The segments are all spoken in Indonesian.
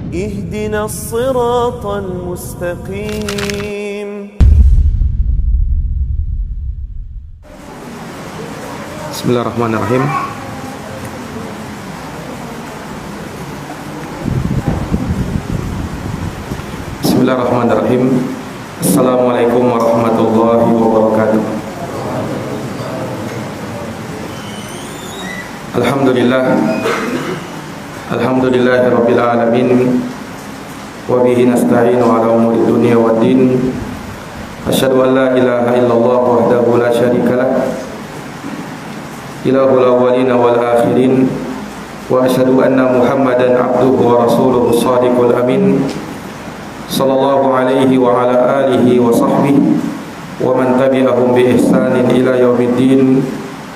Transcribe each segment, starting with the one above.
اهدنا الصراط المستقيم. Bismillahirrahmanirrahim. Bismillahirrahmanirrahim. Assalamualaikum warahmatullahi wabarakatuh. Alhamdulillahirabbil alamin. Wa bihi nasta'inu ala umuri dunya waddin. Asyhadu an la ilaha illallah wahdahu la syarikalah. Ilahul awwalin wal akhirin. Wa asyhadu anna Muhammadan abduhu wa rasuluhu shadiqul amin. Sallallahu alaihi wa ala alihi wa sahbihi wa man tabi'ahum bi ihsanin ila yaumiddin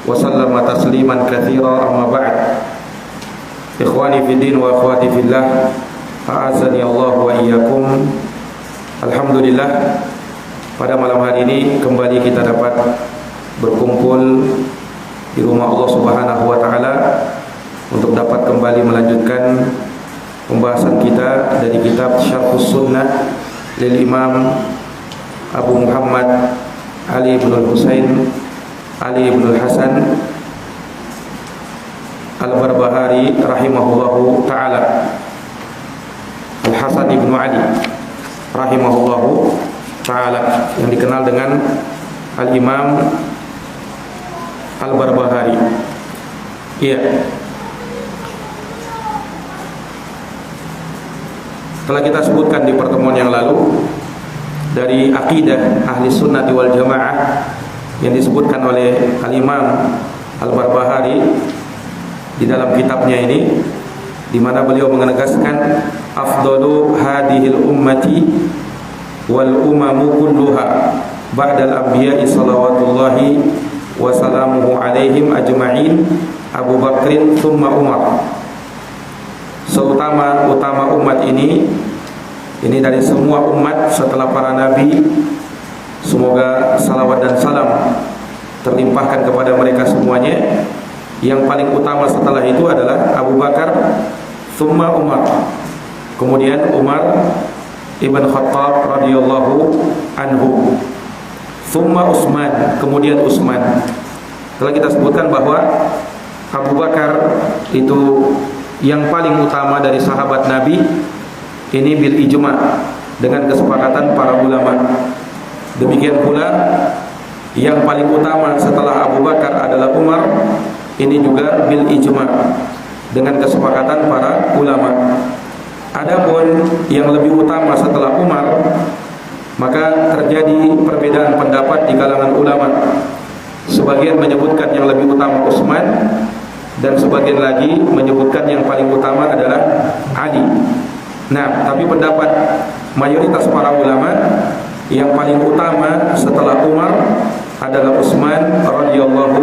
wa sallama tasliman katsira, amma ba'd. Ikhwani fid din wa akhwati fillah, a'azzani Allah wa iyyakum. Alhamdulillah, pada malam hari ini kembali kita dapat berkumpul di rumah Allah Subhanahu wa taala untuk dapat kembali melanjutkan pembahasan kita dari kitab Syarhus Sunnah lil Imam Abu Muhammad Ali bin Husain Ali bin Hasan Al-Barbahari rahimahullahu taala. Al-Hasan ibn Ali rahimahullahu taala, yang dikenal dengan Al-Imam Al-Barbahari. Iya. Telah kita sebutkan di pertemuan yang lalu dari akidah ahli sunnah wal jamaah yang disebutkan oleh Al-Imam Al-Barbahari di dalam kitabnya ini, di mana beliau menegaskan afdalu hadhil ummati wal umamu kulluha ba'dal anbiya'i salawatullahi wa salamuhu alaihim ajma'in Abu Bakrin thumma Umar. Seutama-utama umat ini dari semua umat setelah para nabi, semoga salawat dan salam terlimpahkan kepada mereka semuanya. Yang paling utama setelah itu adalah Abu Bakar, thumma Umar, kemudian Umar ibn Khattab radhiyallahu anhu, thumma Utsman, kemudian Utsman. Telah kita sebutkan bahwa Abu Bakar itu yang paling utama dari sahabat Nabi, ini bil ijma', dengan kesepakatan para ulama. Demikian pula yang paling utama setelah Abu Bakar adalah Umar, ini juga bil ijma', dengan kesepakatan para ulama. Adapun yang lebih utama setelah Umar, maka terjadi perbedaan pendapat di kalangan ulama. Sebagian menyebutkan yang lebih utama Utsman, dan sebagian lagi menyebutkan yang paling utama adalah Ali. Nah, tapi pendapat mayoritas para ulama, yang paling utama setelah Umar adalah Utsman radhiyallahu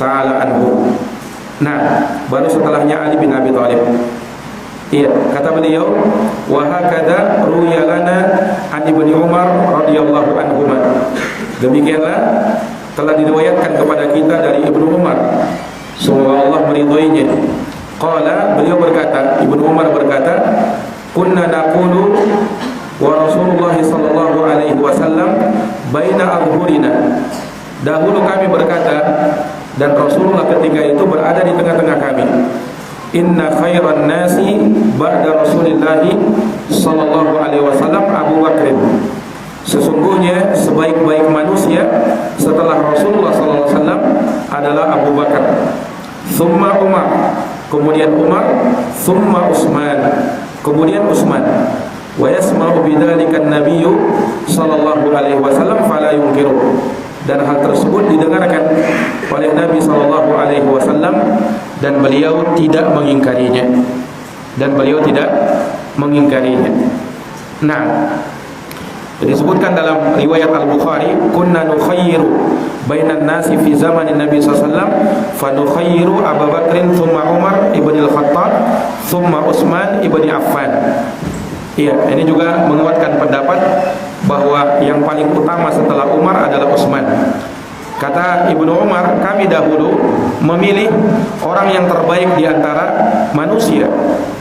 taala anhu. Nah, baru setelahnya Ali bin Abi Thalib. Iya, kata beliau, wa hakadha ruwiya lana an Ibnu Umar radhiyallahu anhuma. Demikianlah telah diriwayatkan kepada kita dari Ibnu Umar, semoga Allah meridhoinya. Qala, beliau berkata, Ibnu Umar berkata, kunna naqulu wa Rasulullah sallallahu alaihi wasallam baina adhurina. Dahulu kami berkata, dan Rasulullah ketika itu berada di tengah-tengah kami. Inna khairan nasi ba'da Rasulillah sallallahu alaihi wasallam Abu Bakr. Sesungguhnya sebaik-baik manusia setelah Rasulullah sallallahu alaihi wasallam adalah Abu Bakar. Thumma Umar, kemudian Umar, thumma Utsman, kemudian Utsman. Wa yasma'u bidzalika an-nabiy sallallahu alaihi wasallam fala yunkiru. Dan hal tersebut didengarkan oleh Nabi sallallahu alaihi wasallam, dan beliau tidak mengingkarinya. Nah, disebutkan dalam riwayat Al-Bukhari, kunna nukhayyiru bainan nasi fi zamanin Nabi sallallahu alaihi wasallam, fa nukhayyiru Abu Bakrin thumma Umar ibn al-Khattab thumma Utsman ibn Affan. Iya, ini juga menguatkan pendapat bahwa yang paling utama setelah Umar adalah Utsman. Kata Ibnu Umar, kami dahulu memilih orang yang terbaik di antara manusia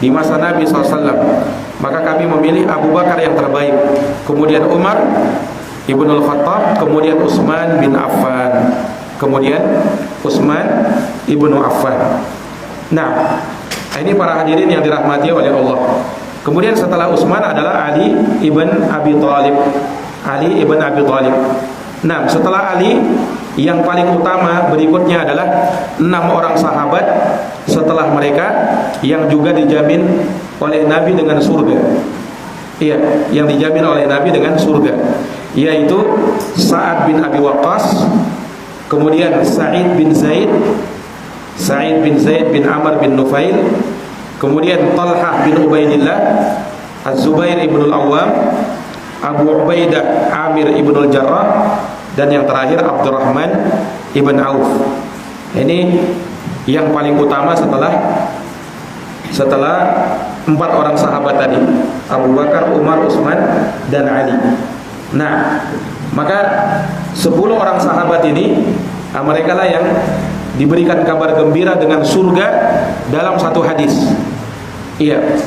di masa Nabi SAW. maka kami memilih Abu Bakar yang terbaik, kemudian Umar Ibnul Khattab, kemudian Utsman bin Affan, kemudian Utsman Ibnu Affan. Nah, ini para hadirin yang dirahmati oleh Allah. Kemudian setelah Utsman adalah Ali ibn Abi Thalib. Ali ibn Abi Thalib. Nah, setelah Ali yang paling utama berikutnya adalah 6 orang sahabat setelah mereka yang juga dijamin oleh Nabi dengan surga. Iya, yang dijamin oleh Nabi dengan surga, yaitu Sa'ad bin Abi Waqqas, kemudian Sa'id bin Zaid bin Amr bin Nufail, kemudian Talhah bin Ubaidillah, Az-Zubair ibn al-Awwam, Abu Ubaidah Amir ibn al-Jarrah, dan yang terakhir Abdurrahman ibn Auf. Ini yang paling utama setelah 4 orang sahabat tadi, Abu Bakar, Umar, Utsman, dan Ali. Nah, maka 10 orang sahabat ini, mereka lah yang diberikan kabar gembira dengan surga dalam satu hadis. Iya,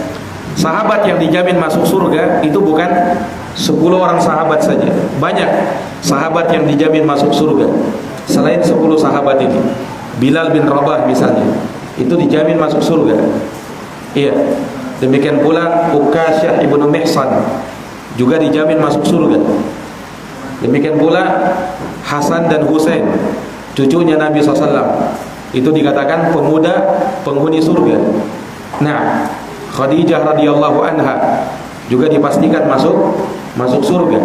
sahabat yang dijamin masuk surga itu bukan 10 orang sahabat saja. Banyak sahabat yang dijamin masuk surga selain 10 sahabat ini. Bilal bin Rabah misalnya, itu dijamin masuk surga. Iya. Demikian pula Ukasyah ibnu Mihsan juga dijamin masuk surga. Demikian pula Hasan dan Husain, cucunya Nabi SAW, itu dikatakan pemuda penghuni surga. Nah, Khadijah radhiyallahu anha juga dipastikan masuk surga.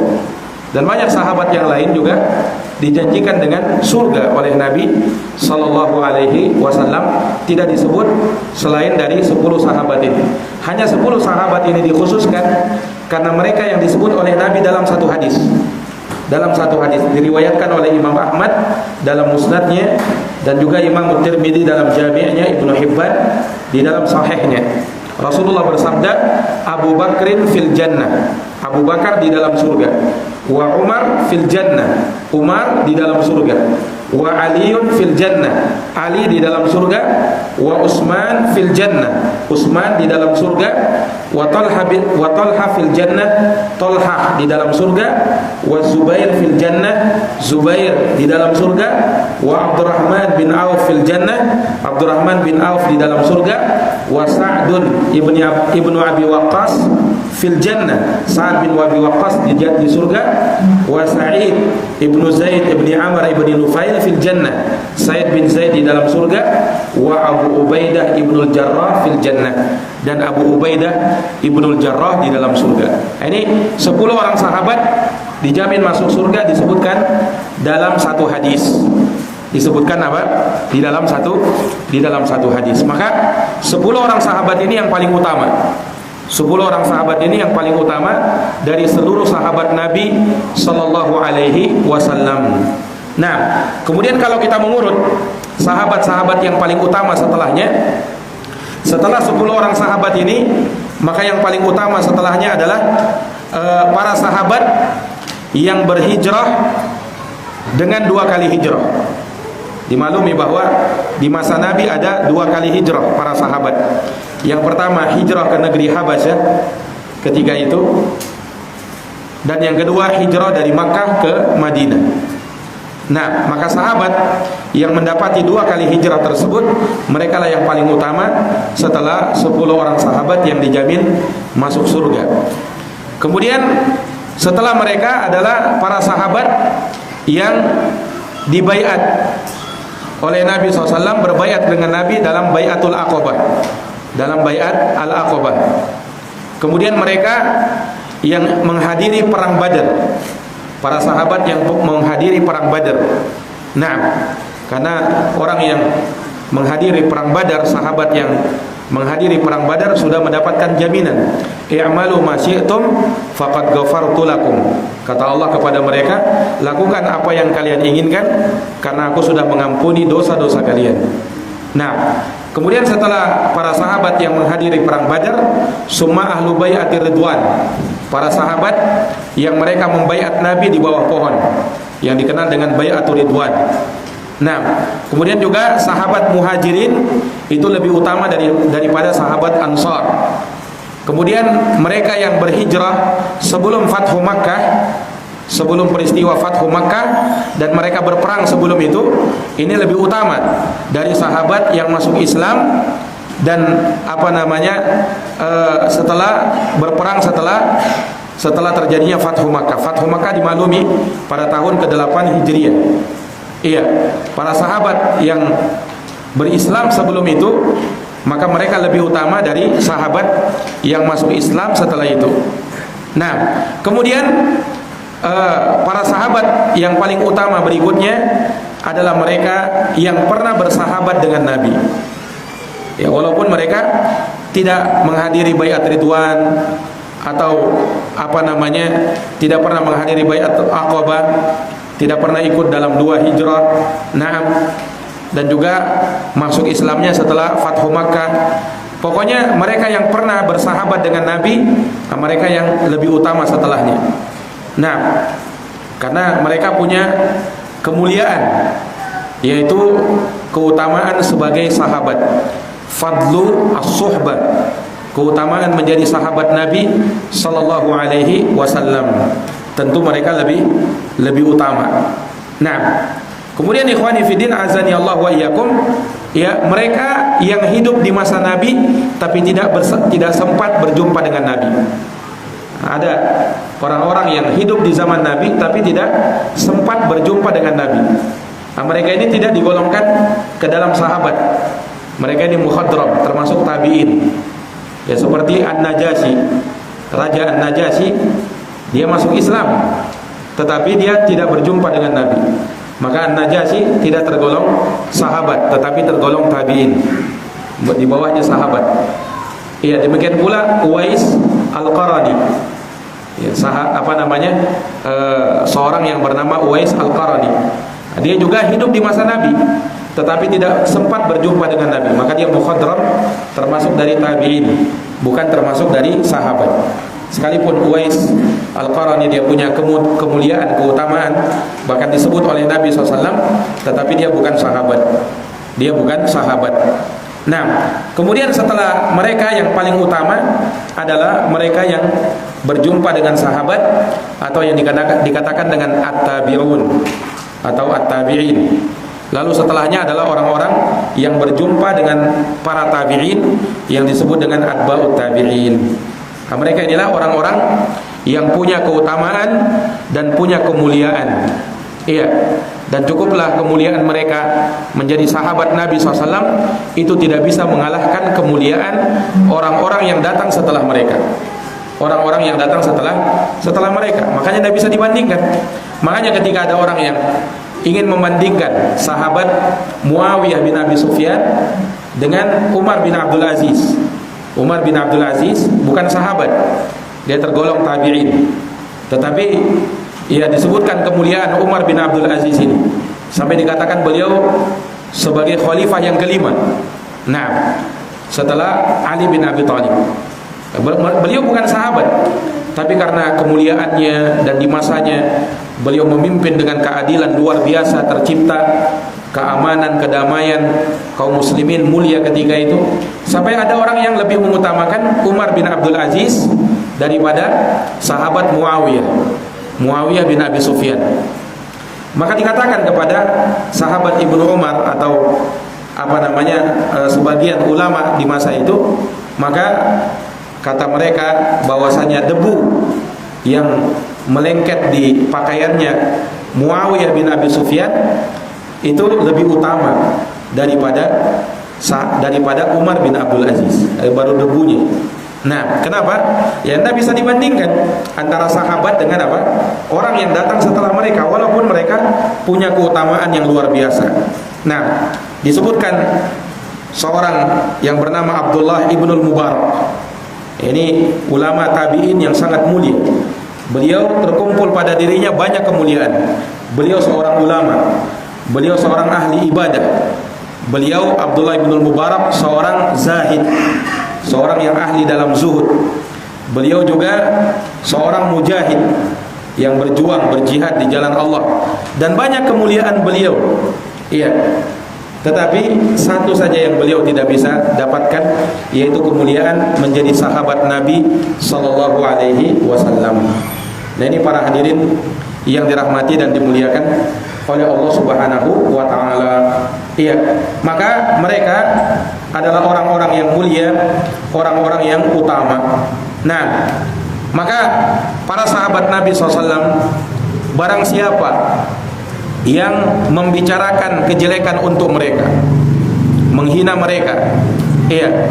Dan banyak sahabat yang lain juga dijanjikan dengan surga oleh Nabi sallallahu alaihi wasallam, tidak disebut selain dari 10 sahabat ini. Hanya 10 sahabat ini dikhususkan karena mereka yang disebut oleh Nabi dalam satu hadis. Dalam satu hadis diriwayatkan oleh Imam Ahmad dalam musnadnya, dan juga Imam Tirmidzi dalam jami'nya, Ibnu Hibban di dalam sahihnya. Rasulullah bersabda, Abu Bakrin fil jannah, Abu Bakar di dalam surga, wa Umar fil jannah, Umar di dalam surga, wa Aliun fil jannah, Ali di dalam surga, wa Utsman fil jannah, Utsman di dalam surga, wa Talha fil jannah, Talha di dalam surga, wa Zubair fil jannah, Zubair di dalam surga, wa Abdurrahman bin Auf fil jannah, Abdurrahman bin Auf di dalam surga, wa Sa'dun ibnu Abi Waqqas fil jannah, Sa'ad bin Abi Waqqas di surga, wa Sa'id ibnu Zaid ibni Amr ibni Nufail fil jannah, Sa'id bin Zaid di dalam surga, wa Abu Ubaidah ibnu al-Jarrah fil jannah, dan Abu Ubaidah ibnu al-Jarrah di dalam surga. Ini 10 orang sahabat dijamin masuk surga, disebutkan dalam satu hadis. Disebutkan apa? Di dalam satu hadis. Maka 10 orang sahabat ini yang paling utama. 10 orang sahabat ini yang paling utama dari seluruh sahabat Nabi sallallahu alaihi wasallam. Nah, kemudian kalau kita mengurut sahabat-sahabat yang paling utama setelahnya, setelah 10 orang sahabat ini, maka yang paling utama setelahnya adalah para sahabat yang berhijrah dengan 2 kali hijrah. Dimaklumi bahwa di masa Nabi ada 2 kali hijrah para sahabat. Yang pertama hijrah ke negeri Habasyah ketika itu, dan yang kedua hijrah dari Makkah ke Madinah. Nah, maka sahabat yang mendapati 2 kali hijrah tersebut, mereka lah yang paling utama setelah 10 orang sahabat yang dijamin masuk surga. Kemudian setelah mereka adalah para sahabat yang dibaiat oleh Nabi SAW, berbaiat dengan Nabi dalam baiatul Aqabah, dalam baiat al-Aqabah. Kemudian mereka yang menghadiri perang Badar, para sahabat yang menghadiri perang Badar. Nah, karena orang yang menghadiri perang Badar, sahabat yang menghadiri perang Badar sudah mendapatkan jaminan, i'malu ma syi'tum faqad ghafartu lakum. Kata Allah kepada mereka, lakukan apa yang kalian inginkan karena aku sudah mengampuni dosa-dosa kalian. Nah, kemudian setelah para sahabat yang menghadiri perang Badar, summa ahlu bai'atir ridwan, para sahabat yang mereka membaiat Nabi di bawah pohon yang dikenal dengan bai'atul ridwan. Nah, kemudian juga sahabat muhajirin itu lebih utama daripada sahabat ansar. Kemudian mereka yang berhijrah sebelum Fathu Makkah, sebelum peristiwa Fathu Makkah, dan mereka berperang sebelum itu, ini lebih utama dari sahabat yang masuk Islam dan setelah berperang setelah terjadinya Fathu Makkah. Fathu Makkah dimaklumi pada tahun ke-8 Hijriah. Iya, para sahabat yang berislam sebelum itu, maka mereka lebih utama dari sahabat yang masuk Islam setelah itu. Nah, kemudian para sahabat yang paling utama berikutnya adalah mereka yang pernah bersahabat dengan Nabi. Ya, walaupun mereka tidak menghadiri baiat Ridwan atau tidak pernah menghadiri baiat Aqabah, tidak pernah ikut dalam 2 hijrah, dan juga masuk Islamnya setelah Fathu Makkah. Pokoknya mereka yang pernah bersahabat dengan Nabi, mereka yang lebih utama setelahnya. Nah, karena mereka punya kemuliaan, yaitu keutamaan sebagai sahabat, fadlu as-suhbah, keutamaan menjadi sahabat Nabi sallallahu alaihi wasallam. Tentu mereka lebih utama. Nah, kemudian ikhwani fiddin azani Allah wa iyyakum, ya, mereka yang hidup di masa Nabi tapi tidak sempat berjumpa dengan Nabi. Ada orang-orang yang hidup di zaman Nabi tapi tidak sempat berjumpa dengan Nabi. Nah, mereka ini tidak digolongkan ke dalam sahabat. Mereka ini mukhadram, termasuk tabi'in. Ya, seperti An-Najasyi, Raja An-Najasyi, dia masuk Islam tetapi dia tidak berjumpa dengan Nabi. Maka An-Najasyi tidak tergolong sahabat tetapi tergolong tabi'in, di bawahnya sahabat. Ya, demikian pula Uwais Al-Qarani. Ya, seorang yang bernama Uwais Al-Qarani. Dia juga hidup di masa Nabi tetapi tidak sempat berjumpa dengan Nabi. Maka dia mukhadram, termasuk dari tabi'in, bukan termasuk dari sahabat. Sekalipun Uwais Al-Qarani dia punya kemuliaan, keutamaan, bahkan disebut oleh Nabi SAW, tetapi dia bukan sahabat. Dia bukan sahabat. Nah, kemudian setelah mereka yang paling utama adalah mereka yang berjumpa dengan sahabat, atau yang dikatakan dengan at-tabi'un atau at-tabi'in. Lalu setelahnya adalah orang-orang yang berjumpa dengan para tabi'in yang disebut dengan atba'ut tabi'in. Nah, mereka inilah orang-orang yang punya keutamaan dan punya kemuliaan. Iya, dan cukuplah kemuliaan mereka menjadi sahabat Nabi SAW itu tidak bisa mengalahkan kemuliaan orang-orang yang datang setelah mereka. Orang-orang yang datang setelah mereka, makanya tidak bisa dibandingkan. Makanya ketika ada orang yang ingin membandingkan sahabat Muawiyah bin Abi Sufyan dengan Umar bin Abdul Aziz, Umar bin Abdul Aziz bukan sahabat, dia tergolong tabi'in, tetapi ia disebutkan kemuliaan Umar bin Abdul Aziz ini sampai dikatakan beliau sebagai khalifah yang kelima. Nah, setelah Ali bin Abi Thalib. Beliau bukan sahabat, tapi karena kemuliaannya dan di masanya beliau memimpin dengan keadilan luar biasa, tercipta keamanan, kedamaian, kaum muslimin mulia ketika itu, sampai ada orang yang lebih mengutamakan Umar bin Abdul Aziz daripada sahabat Muawiyah bin Abi Sufyan. Maka dikatakan kepada sahabat Ibnu Umar atau sebagian ulama di masa itu, maka kata mereka bahwasanya debu yang melengket di pakaiannya Muawiyah bin Abi Sufyan itu lebih utama daripada Umar bin Abdul Aziz, baru debunya. Nah, kenapa? Ya, tidak bisa dibandingkan antara sahabat dengan orang yang datang setelah mereka, walaupun mereka punya keutamaan yang luar biasa. Nah, disebutkan seorang yang bernama Abdullah ibnul Mubarak. Ini ulama tabi'in yang sangat mulia. Beliau terkumpul pada dirinya banyak kemuliaan. Beliau seorang ulama, beliau seorang ahli ibadah. Beliau Abdullah ibnul Mubarak seorang zahid, seorang yang ahli dalam zuhud. Beliau juga seorang mujahid yang berjuang, berjihad di jalan Allah, dan banyak kemuliaan beliau. Iya. Tetapi satu saja yang beliau tidak bisa dapatkan, yaitu kemuliaan menjadi sahabat Nabi sallallahu alaihi wasallam. Nah, ini para hadirin yang dirahmati dan dimuliakan oleh Allah Subhanahu wa taala. Iya, maka mereka adalah orang-orang yang mulia, orang-orang yang utama. Nah, maka para sahabat Nabi SAW, barang siapa yang membicarakan kejelekan untuk mereka, menghina mereka, iya,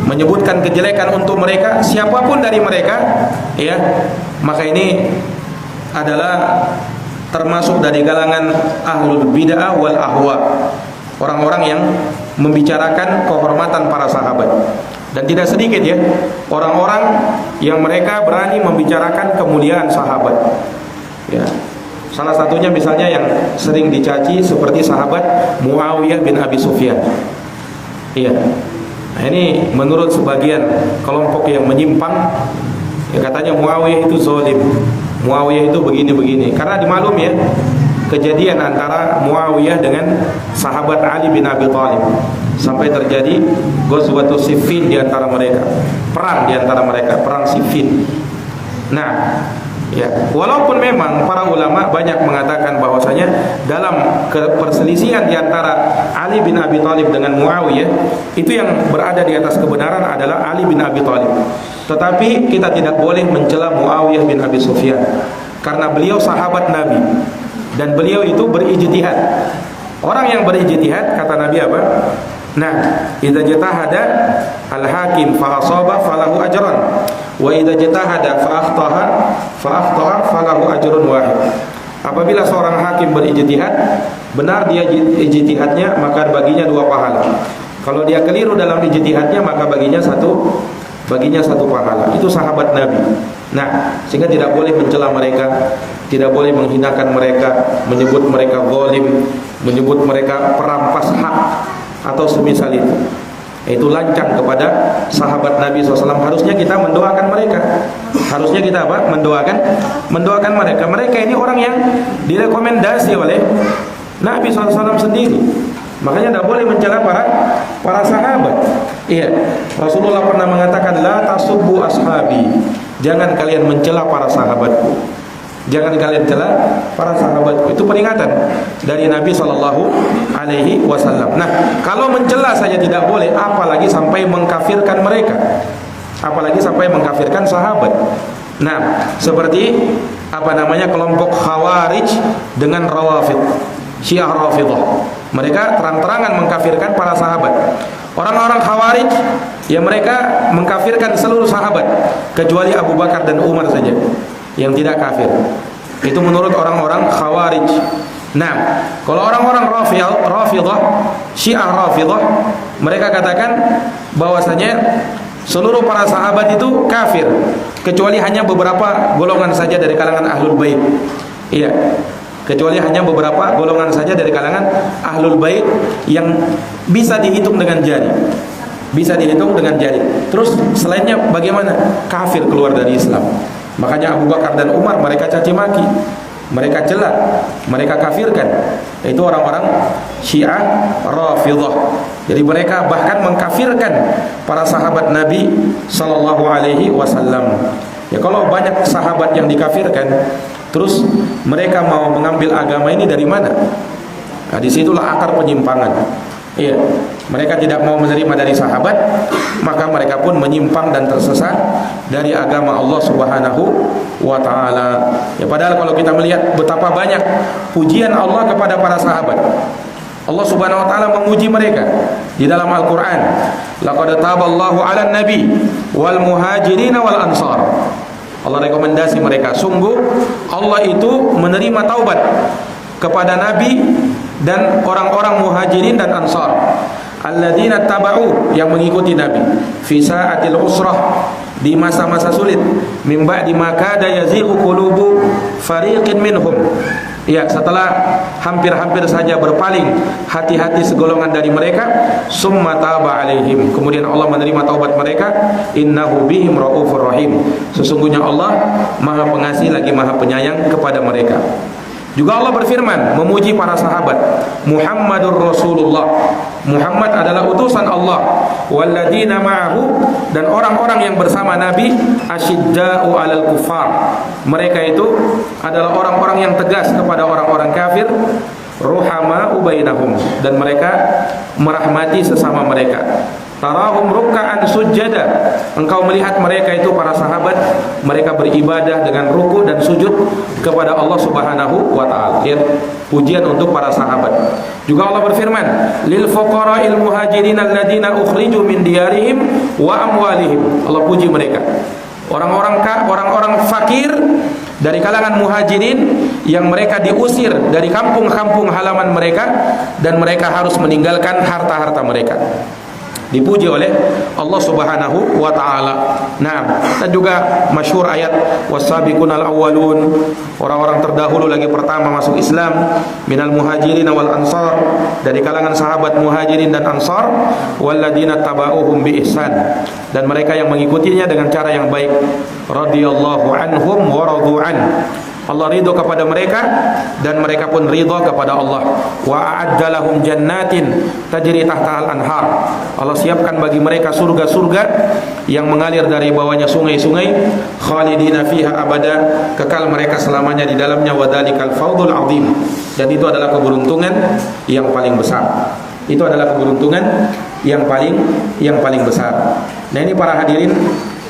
menyebutkan kejelekan untuk mereka, siapapun dari mereka, ya, maka ini adalah termasuk dari kalangan ahlul bid'ah wal ahwa, orang-orang yang membicarakan kehormatan para sahabat. Dan tidak sedikit ya orang-orang yang mereka berani membicarakan kemuliaan sahabat, ya. Salah satunya misalnya yang sering dicaci seperti sahabat Muawiyah bin Abi Sufyan. Iya. Nah, ini menurut sebagian kelompok yang menyimpang, ya, katanya Muawiyah itu zalim, Muawiyah itu begini-begini. Karena dimaklum ya kejadian antara Muawiyah dengan sahabat Ali bin Abi Thalib, sampai terjadi Ghazwatus Siffin di antara mereka, perang di antara mereka, perang Siffin. Nah, ya, walaupun memang para ulama banyak mengatakan bahwasanya dalam perselisihan di antara Ali bin Abi Thalib dengan Muawiyah, itu yang berada di atas kebenaran adalah Ali bin Abi Thalib. Tetapi kita tidak boleh mencela Muawiyah bin Abi Sufyan, karena beliau sahabat Nabi dan beliau itu berijtihad. Orang yang berijtihad, kata Nabi apa? Nah, idza jatahada al-hakim fa asaba falahu ajran, wa idza jatahada fa akhtaha falahu ajrun wahid. Apabila seorang hakim berijtihad, benar dia ijtihadnya, maka baginya 2 pahala. Kalau dia keliru dalam ijtihadnya, maka baginya satu pahala. Itu sahabat Nabi. Nah, sehingga tidak boleh mencela mereka, tidak boleh menghinakan mereka, menyebut mereka zalim, menyebut mereka perampas hak atau semisal itu. Itu lancang kepada sahabat Nabi SAW. Harusnya kita mendoakan mereka. Harusnya kita apa? Mendoakan mereka. Mereka ini orang yang direkomendasi oleh Nabi SAW sendiri. Makanya tidak boleh mencela para sahabat. Iya, Rasulullah pernah mengatakan, la tasubbu ashabi, jangan kalian mencela para sahabatku. Jangan kalian cela para sahabatku. Itu peringatan dari Nabi SAW. Nah, kalau mencela saja tidak boleh, apalagi sampai mengkafirkan mereka, apalagi sampai mengkafirkan sahabat. Nah, seperti kelompok Khawarij dengan Rawafid, Syiah Rafidah. Mereka terang-terangan mengkafirkan para sahabat. Orang-orang Khawarij yang mereka mengkafirkan seluruh sahabat kecuali Abu Bakar dan Umar saja yang tidak kafir. Itu menurut orang-orang Khawarij. Nah, kalau orang-orang Rafidah, Syiah Rafidah, mereka katakan bahwasanya seluruh para sahabat itu kafir kecuali hanya beberapa golongan saja dari kalangan Ahlul Bait. Iya, kecuali hanya beberapa golongan saja dari kalangan Ahlul Bait yang bisa dihitung dengan jari. Bisa dihitung dengan jari. Terus selainnya bagaimana? Kafir, keluar dari Islam. Makanya Abu Bakar dan Umar mereka caci maki, mereka cela, mereka kafirkan. Itu orang-orang Syiah Rafidah. Jadi mereka bahkan mengkafirkan para sahabat Nabi sallallahu alaihi wasallam. Ya, kalau banyak sahabat yang dikafirkan, terus mereka mau mengambil agama ini dari mana? Nah, disitulah akar penyimpangan. Iya, mereka tidak mau menerima dari sahabat, maka mereka pun menyimpang dan tersesat dari agama Allah Subhanahu wa taala. Ya, padahal kalau kita melihat betapa banyak pujian Allah kepada para sahabat, Allah Subhanahu wa taala memuji mereka di dalam Al-Qur'an. Laqad taballahu 'alan nabi wal muhajirin wal ansar. Allah rekomendasi mereka, sungguh Allah itu menerima taubat kepada Nabi dan orang-orang muhajirin dan ansar, alladzina taba'u, yang mengikuti Nabi, fi sa'atil usrah, di masa-masa sulit, min ba'di ma kada yazighu qulubu fariqin minhum. Ya, setelah hampir-hampir saja berpaling hati-hati segolongan dari mereka, summa taba alaihim, kemudian Allah menerima taubat mereka, innahu bihim raufur rahim, sesungguhnya Allah Maha Pengasih lagi Maha Penyayang kepada mereka. Juga Allah berfirman memuji para sahabat, Muhammadur Rasulullah. Muhammad adalah utusan Allah. Walladzina ma'ahu, dan orang-orang yang bersama Nabi, asyidda'u 'alal kufar. Mereka itu adalah orang-orang yang tegas kepada orang-orang kafir, ruhama'u bainahum, dan mereka merahmati sesama mereka. Tarahum ruk'an sujada. Engkau melihat mereka itu para sahabat, mereka beribadah dengan ruku dan sujud kepada Allah Subhanahu wa taala. Pujian untuk para sahabat. Juga Allah berfirman, lil fuqara'il muhajirin alladziina ukhriju min diyarihim wa amwalihim. Allah puji mereka. Orang-orang fakir dari kalangan muhajirin yang mereka diusir dari kampung-kampung halaman mereka dan mereka harus meninggalkan harta-harta mereka. Dipuji oleh Allah Subhanahu wa taala. Nah, dan juga masyhur ayat wasabiqunal awwalun, orang-orang terdahulu lagi pertama masuk Islam, minal muhajirin wal ansar, dari kalangan sahabat muhajirin dan ansar, walladzina tabauhum bi ihsan, dan mereka yang mengikutinya dengan cara yang baik, radhiyallahu anhum wa radu an. Allah ridho kepada mereka dan mereka pun ridho kepada Allah. Wa a'adda lahum jannatin tajri tahtal anhar. Allah siapkan bagi mereka surga-surga yang mengalir dari bawahnya sungai-sungai, khalidina fiha abada, kekal mereka selamanya di dalamnya, wa dzalikal fawzul azim. Dan itu adalah keberuntungan yang paling besar. Itu adalah keberuntungan yang paling besar. Nah, ini para hadirin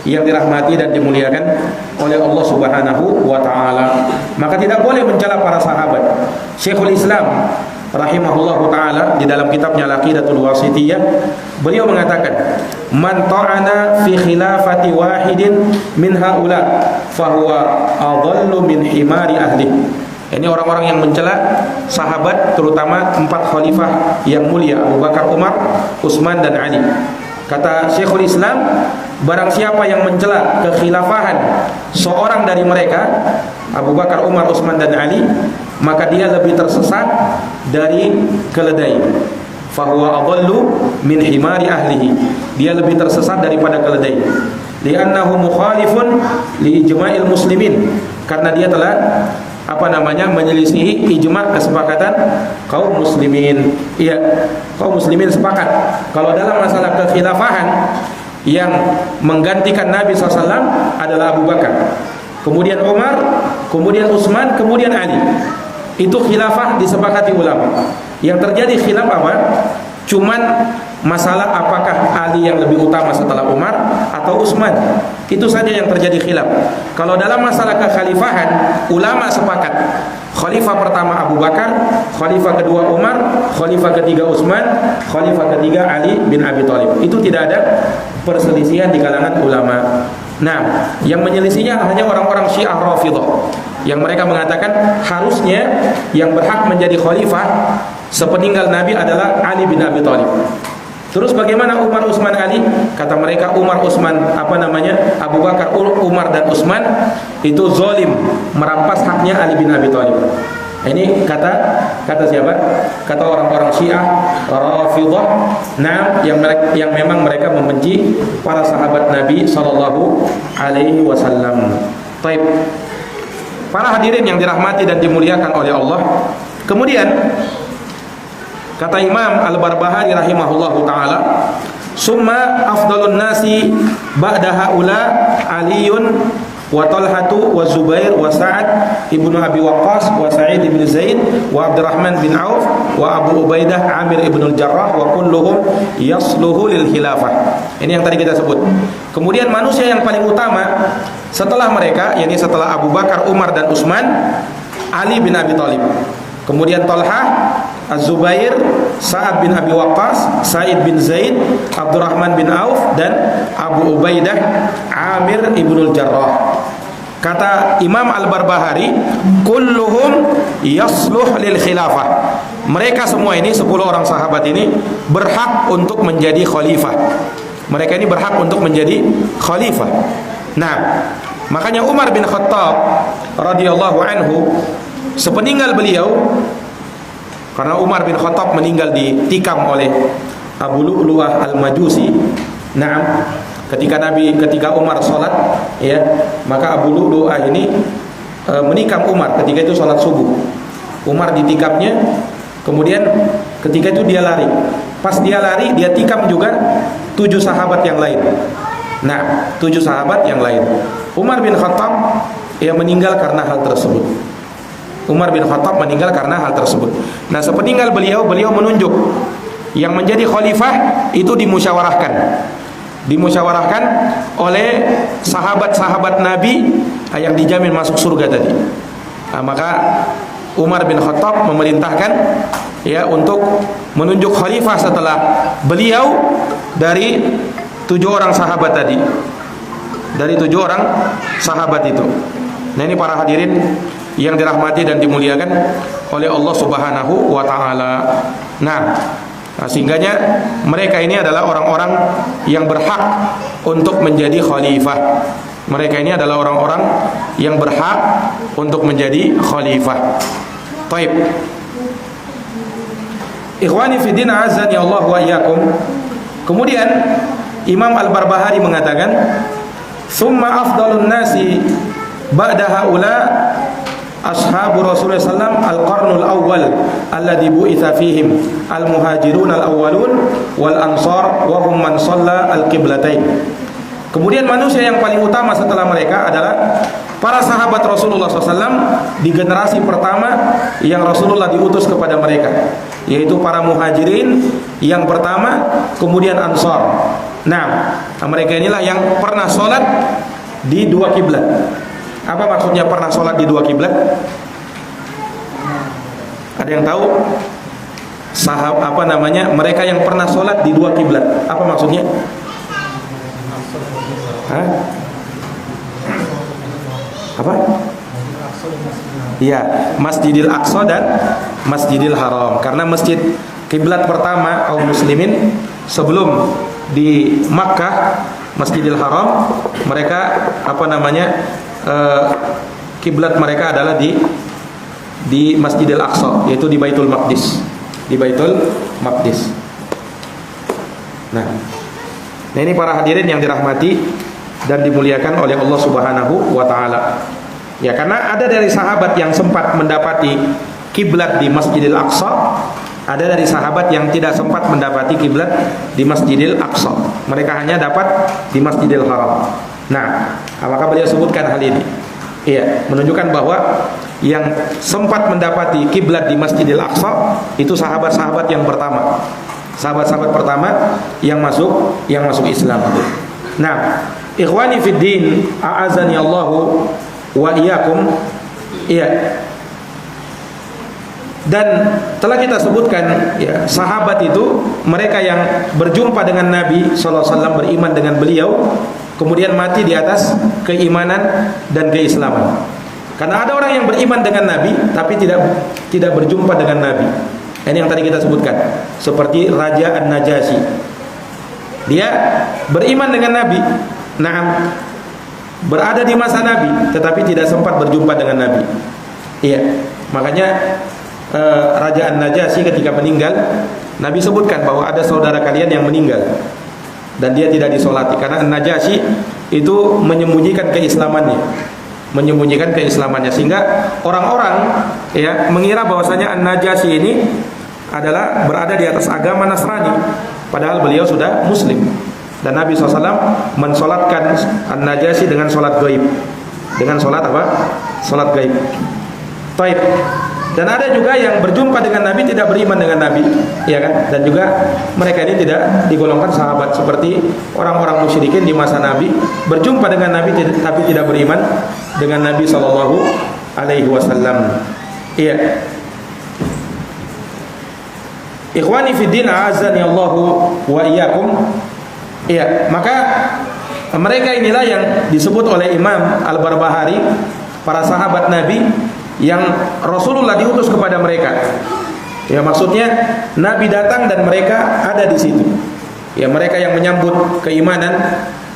yang dirahmati dan dimuliakan oleh Allah Subhanahu wa taala. Maka tidak boleh mencela para sahabat. Syekhul Islam rahimahullahu taala di dalam kitabnya Al-Aqidatul Wasithiyah, beliau mengatakan, man ta'ana fi khilafati wahidin min haula fahuwa adallu min himari ahli. Ini orang-orang yang mencela sahabat, terutama 4 khalifah yang mulia, Abu Bakar, Umar, Utsman dan Ali. Kata Syekhul Islam, barang siapa yang mencela kekhilafahan seorang dari mereka, Abu Bakar, Umar, Utsman dan Ali, maka dia lebih tersesat dari keledai. Fahuwa adallu min himari ahlihi. Dia lebih tersesat daripada keledai. Li'annahu mukhalifun li ijma'il muslimin. Karena dia telah menyelisihi ijma' kesepakatan kaum muslimin. Iya, kaum muslimin sepakat kalau dalam masalah kekhilafahan yang menggantikan Nabi SAW adalah Abu Bakar, kemudian Umar, kemudian Utsman, kemudian Ali. Itu khilafah disepakati ulama. Yang terjadi khilaf apa? Cuman masalah apakah Ali yang lebih utama setelah Umar atau Utsman. Itu saja yang terjadi khilaf. Kalau dalam masalah kekhalifahan, ulama sepakat. Khalifah pertama Abu Bakar, khalifah kedua Umar, khalifah ketiga Utsman, khalifah ketiga Ali bin Abi Thalib. Itu tidak ada perselisihan di kalangan ulama. Nah, yang menyelisihinya hanya orang-orang Syiah Rafidhah, yang mereka mengatakan harusnya yang berhak menjadi khalifah sepeninggal Nabi adalah Ali bin Abi Thalib. Terus bagaimana Umar, Utsman, Ali? Kata mereka Umar, Utsman, Abu Bakar, Umar dan Utsman itu zalim, merampas haknya Ali bin Abi Thalib. Ini kata siapa? Kata orang-orang Syiah Rafidhah, yang memang mereka membenci para sahabat Nabi sallallahu alaihi wasallam. Baik. Para hadirin yang dirahmati dan dimuliakan oleh Allah. Kemudian kata Imam Al-Barbahari rahimahullahu taala, summa afdalun nasi ba'da haula Aliun wa Talhatu wa Zubair wa Sa'ad ibnu Abi Waqqas wa Sa'id ibn Zaid wa Abdurrahman bin Auf wa Abu Ubaidah Amir ibn al-Jarrah wa kulluhum yasluhu lil khilafah. Ini yang tadi kita sebut. Kemudian manusia yang paling utama setelah mereka, yakni setelah Abu Bakar, Umar dan Utsman, Ali bin Abi Thalib. Kemudian Talha, Az-Zubair, Sa'ad bin Abi Waqqas, Sa'id bin Zaid, Abdurrahman bin Auf dan Abu Ubaidah Amir ibnul Jarrah. Kata Imam Al-Barbahari, kulluhum yasluh lil khilafah. Mereka semua ini 10 orang sahabat ini berhak untuk menjadi khalifah. Mereka ini berhak untuk menjadi khalifah. Nah, makanya Umar bin Khattab radhiyallahu anhu, sepeninggal beliau, karena Umar bin Khattab meninggal ditikam oleh Abu Lu'lu'ah Al-Majusi. Nah, ketika Umar sholat, ya, maka Abu Lu'lu'ah ini menikam Umar ketika itu sholat subuh. Umar ditikapnya. Kemudian ketika itu dia lari. Pas dia lari, dia tikam juga 7 sahabat yang lain. Nah, 7 sahabat yang lain. Umar bin Khattab meninggal karena hal tersebut. Umar bin Khattab meninggal karena hal tersebut. Nah, sepeninggal beliau menunjuk yang menjadi khalifah itu dimusyawarahkan oleh sahabat-sahabat Nabi yang dijamin masuk surga tadi. Nah, maka Umar bin Khattab memerintahkan untuk menunjuk khalifah setelah beliau dari 7 orang sahabat tadi. Dari 7 orang sahabat itu. Nah, ini para hadirin yang dirahmati dan dimuliakan oleh Allah Subhanahu wa taala. Nah, sehingganya mereka ini adalah orang-orang yang berhak untuk menjadi khalifah. Mereka ini adalah orang-orang yang berhak untuk menjadi khalifah. Baik. Ikhwani fi din azani Allah wa iyyakum. Kemudian Imam Al-Barbahari mengatakan, "Tsumma afdalun nasi ba'da haula ashabu Rasulullah sallam al-qarnul awwal alladhi bu'itha fihim al-muhajirun al-awwalun wal ansar wa hum man shalla al-qiblatain." Kemudian manusia yang paling utama setelah mereka adalah para sahabat Rasulullah SAW di generasi pertama yang Rasulullah diutus kepada mereka, yaitu para muhajirin yang pertama, kemudian ansar. Nah, mereka inilah yang pernah sholat di 2 kiblat. Apa maksudnya pernah sholat di 2 kiblat? Ada yang tahu? Mereka yang pernah sholat di 2 kiblat. Apa maksudnya? Hah? Apa? Iya, Masjidil Aqsa dan Masjidil Haram. Karena masjid kiblat pertama kaum muslimin sebelum di Makkah, Masjidil Haram, mereka kiblat mereka adalah di Masjidil Aqsa, yaitu di Baitul Maqdis. Di Baitul Maqdis. Nah, ini para hadirin yang dirahmati dan dimuliakan oleh Allah Subhanahu wa taala. Ya, karena ada dari sahabat yang sempat mendapati kiblat di Masjidil Aqsa, ada dari sahabat yang tidak sempat mendapati kiblat di Masjidil Aqsa. Mereka hanya dapat di Masjidil Haram. Nah, apakah beliau sebutkan hal ini? Iya, menunjukkan bahwa yang sempat mendapati kiblat di Masjidil Aqsa itu sahabat-sahabat yang pertama. Sahabat-sahabat pertama yang masuk Islam. Nah, ikhwani fid din, a'azani Allahu wa iyyakum. Iya. Dan telah kita sebutkan sahabat itu mereka yang berjumpa dengan Nabi sallallahu alaihi wasallam, beriman dengan beliau, kemudian mati di atas keimanan dan keislaman. Karena ada orang yang beriman dengan Nabi tapi tidak berjumpa dengan Nabi. Ini yang tadi kita sebutkan, seperti Raja An-Najasyi. Dia beriman dengan Nabi, berada di masa Nabi, tetapi tidak sempat berjumpa dengan Nabi. Iya, makanya Raja An-Najasyi ketika meninggal, Nabi sebutkan bahwa ada saudara kalian yang meninggal dan dia tidak disolati, karena An-Najasyi itu menyembunyikan keislamannya, sehingga orang-orang mengira bahwasanya An-Najasyi ini adalah berada di atas agama Nasrani, padahal beliau sudah Muslim. Dan Nabi SAW mensolatkan An-Najasyi dengan solat gaib. Dengan solat apa? Solat gaib. Taib. Dan ada juga yang berjumpa dengan Nabi tidak beriman dengan Nabi, ya kan? Dan juga mereka ini tidak digolongkan sahabat, seperti orang-orang musyrikin di masa Nabi berjumpa dengan Nabi tapi tidak beriman dengan Nabi Sallallahu Alaihi Wasallam. Iya. Ikhwani fi din, a'azzani Allahu wa iyyakum. Iya, maka mereka inilah yang disebut oleh Imam Al-Barbahari para sahabat Nabi yang Rasulullah diutus kepada mereka. Ya, maksudnya Nabi datang dan mereka ada di situ. Ya, mereka yang menyambut keimanan,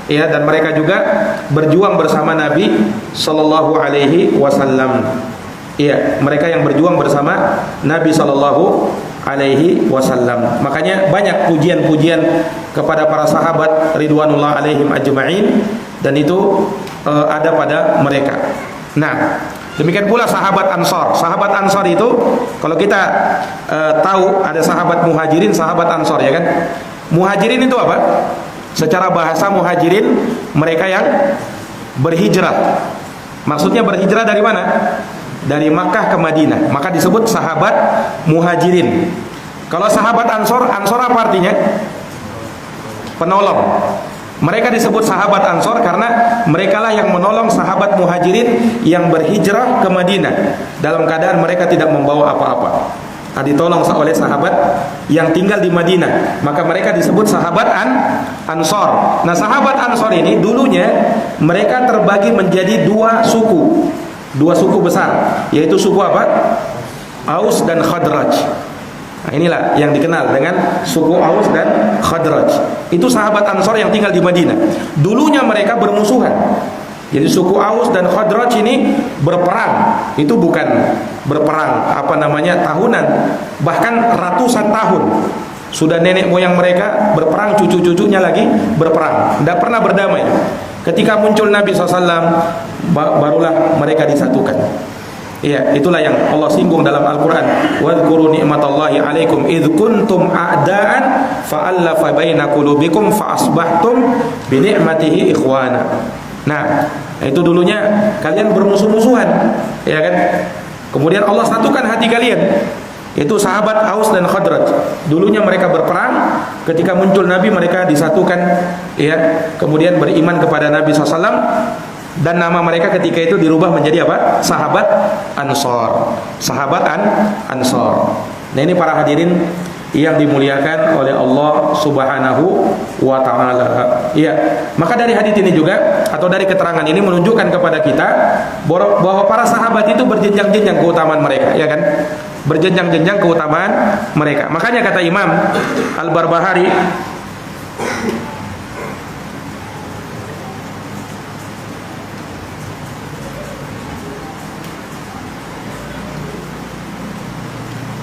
ya, dan mereka juga berjuang bersama Nabi sallallahu alaihi wasallam. Iya, mereka yang berjuang bersama Nabi sallallahu alaihi wasallam. Makanya banyak pujian-pujian kepada para sahabat ridwanullah alaihim ajma'in, dan itu ada pada mereka. Nah, Demikian pula sahabat Ansor. Sahabat Ansor itu kalau kita tahu ada sahabat Muhajirin, sahabat Ansor, ya kan? Muhajirin itu apa? Secara bahasa Muhajirin mereka yang berhijrah. Maksudnya berhijrah dari mana? Dari Makkah ke Madinah. Maka disebut sahabat Muhajirin. Kalau sahabat Ansor, Ansor apa artinya? Penolong. Mereka disebut sahabat Ansor karena merekalah yang menolong sahabat Muhajirin yang berhijrah ke Madinah dalam keadaan mereka tidak membawa apa-apa. Ditolong oleh sahabat yang tinggal di Madinah, maka mereka disebut sahabat Ansor. Nah, sahabat Ansor ini dulunya mereka terbagi menjadi dua suku besar, yaitu suku apa? Aus dan Khadraj. Nah, inilah yang dikenal dengan suku Aus dan Khadraj. Itu sahabat Ansor yang tinggal di Madinah. Dulunya mereka bermusuhan. Jadi suku Aus dan Khadraj ini berperang. Itu bukan berperang tahunan, bahkan ratusan tahun. Sudah nenek moyang mereka berperang, cucu-cucunya lagi berperang. Tidak pernah berdamai. Ketika muncul Nabi SAW, barulah mereka disatukan. Iya, itulah yang Allah singgung dalam Al-Quran. Wadhkuru ni'matallahi alaikum idh kuntum a'da'an fa'allafa baina qulubikum fa'asbahtum bini'matihi ikhwana. Nah, itu dulunya kalian bermusuh-musuhan, ya kan? Kemudian Allah satukan hati kalian. Itu sahabat Aus dan Khadraj. Dulunya mereka berperang, ketika muncul Nabi mereka disatukan, ya. Kemudian beriman kepada Nabi SAW. Dan nama mereka ketika itu dirubah menjadi apa? Sahabat Ansor. Sahabat Ansor. Nah, ini para hadirin yang dimuliakan oleh Allah Subhanahu wa taala. Iya. Maka dari hadis ini juga atau dari keterangan ini menunjukkan kepada kita bahwa para sahabat itu berjenjang-jenjang keutamaan mereka, ya kan? Berjenjang-jenjang keutamaan mereka. Makanya kata Imam Al-Barbahari,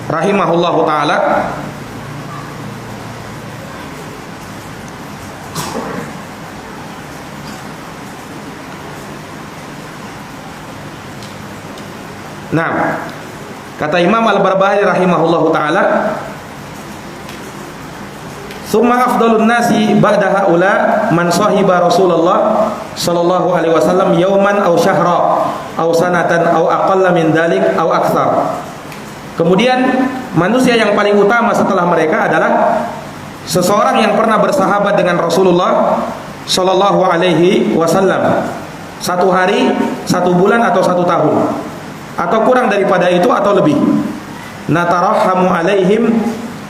rahimahullahu taala, nah, kata Imam Al-Barbahari rahimahullahu taala, "Tsumma afdalun nasi ba'da haula man sahiba Rasulullah sallallahu alaihi wasallam yauman aw syahra aw sanatan aw aqalla min dzalik aw aktsar." Kemudian manusia yang paling utama setelah mereka adalah seseorang yang pernah bersahabat dengan Rasulullah sallallahu alaihi wasallam 1 hari, 1 bulan atau 1 tahun, atau kurang daripada itu atau lebih. Natarahhamu alaihim,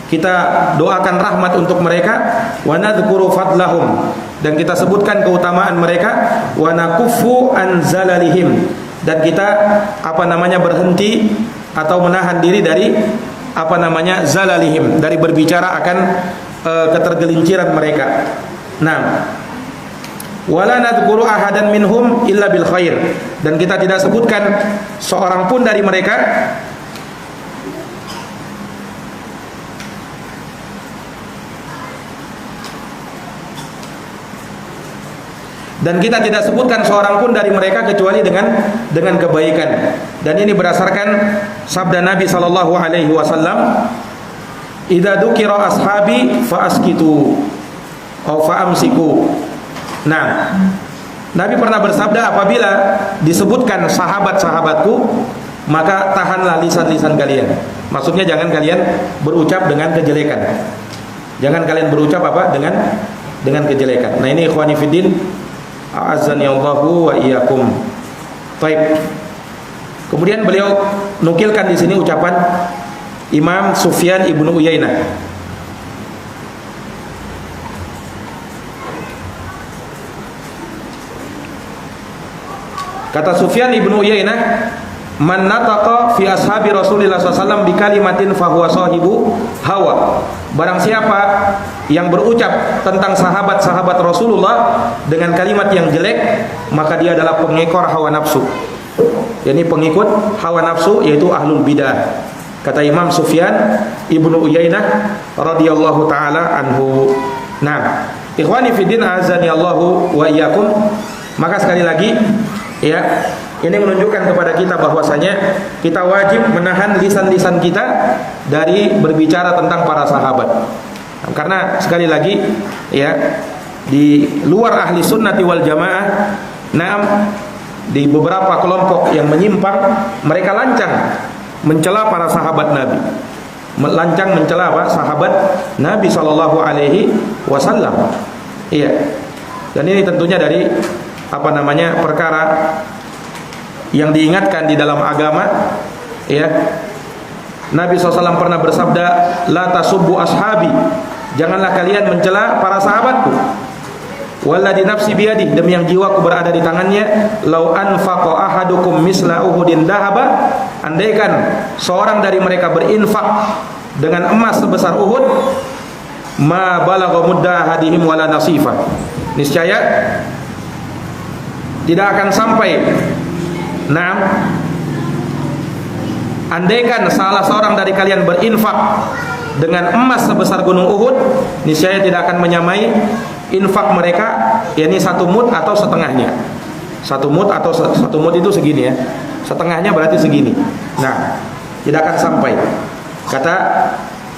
kita doakan rahmat untuk mereka, wa nadzkuru fadlahum, dan kita sebutkan keutamaan mereka, wa nakuffu an zalalihim, dan kita berhenti atau menahan diri dari zalalihim, dari berbicara akan ketergelinciran mereka. Nah, wala nadzkuru ahadan minhum illa bil khair, dan kita tidak sebutkan seorang pun dari mereka kecuali dengan kebaikan. Dan ini berdasarkan sabda Nabi sallallahu alaihi wasallam, "Idza dzukira ashabi fa askitu atau fa amsiku." Nah, Nabi pernah bersabda, apabila disebutkan sahabat-sahabatku, maka tahanlah lisan-lisan kalian. Maksudnya jangan kalian berucap dengan kejelekan. Jangan kalian berucap dengan kejelekan. Nah, ini ikhwani fiddin, a'azzani Allahu wa iyyakum. Baik. Kemudian beliau nukilkan di sini ucapan Imam Sufyan ibnu Uyainah. Kata Sufyan ibnu Uyainah, "Man nataqa fi ashabi Rasulillah sallallahu bi kalimatin fa huwa sahibu hawa." Barang siapa yang berucap tentang sahabat-sahabat Rasulullah dengan kalimat yang jelek, maka dia adalah pengekor hawa nafsu. Jadi pengikut hawa nafsu, yaitu ahlul bidah. Kata Imam Sufyan ibnu Uyainah radhiyallahu taala anhu. Nah, ikhwani fiddin azani Allahu wa iyyakum. Maka sekali lagi, ya, Ini menunjukkan kepada kita bahwasanya kita wajib menahan lisan-lisan kita dari berbicara tentang para sahabat. Karena sekali lagi ya, di luar ahli sunnati wal jamaah, di beberapa kelompok yang menyimpang, mereka lancang mencela para sahabat Nabi, lancang mencela apa? Sahabat Nabi Shallallahu Alaihi Wasallam. Iya. Dan ini tentunya dari perkara yang diingatkan di dalam agama, ya. Nabi SAW pernah bersabda, la tasubbu ashabi, janganlah kalian mencela para sahabatku. Walladzi nafsi biyadi, demi yang jiwaku berada di tangannya, lau anfaqa ahadukum misla uhudin dahaba, andaikan seorang dari mereka berinfak dengan emas sebesar Uhud, ma balagha mudda hadihim wala nasifa, niscaya tidak akan sampai. Andaikan salah seorang dari kalian berinfak dengan emas sebesar gunung Uhud, niscaya tidak akan menyamai infak mereka, yakni 1 mud atau setengahnya. 1 mud atau 1 mud itu segini ya. Setengahnya berarti segini. Nah, tidak akan sampai. Kata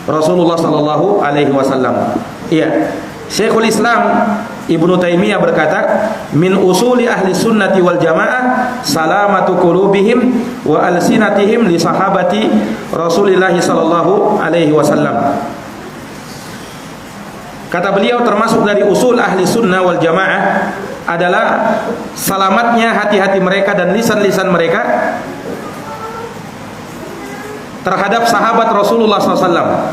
Rasulullah sallallahu alaihi wasallam. Iya. Syekhul Islam Ibnu Taimiyah berkata, min usuli ahli sunnati wal jamaah salamatu qulubihim wa alsinatihim li sahabati Rasulillah sallallahu alaihi wasallam. Kata beliau, termasuk dari usul ahli sunnah wal jamaah adalah selamatnya hati-hati mereka dan lisan-lisan mereka terhadap sahabat Rasulullah SAW,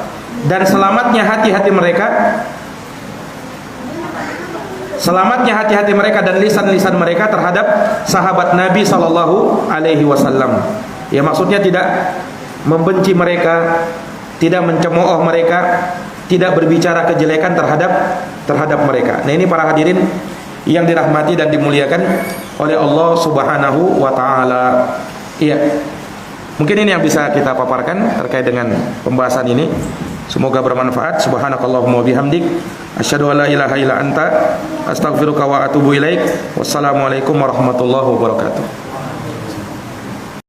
dan selamatnya hati-hati mereka dan lisan-lisan mereka terhadap sahabat Nabi Sallallahu Alaihi Wasallam. Ya, maksudnya tidak membenci mereka, tidak mencemooh mereka, tidak berbicara kejelekan terhadap mereka. Nah, ini para hadirin yang dirahmati dan dimuliakan oleh Allah Subhanahu wa taala. Iya. Mungkin ini yang bisa kita paparkan terkait dengan pembahasan ini. Semoga bermanfaat. Subhanakallahumma bihamdik, asyhadu an la ilaha illa anta, astaghfiruka wa atubu ilaik. Wassalamualaikum warahmatullahi wabarakatuh.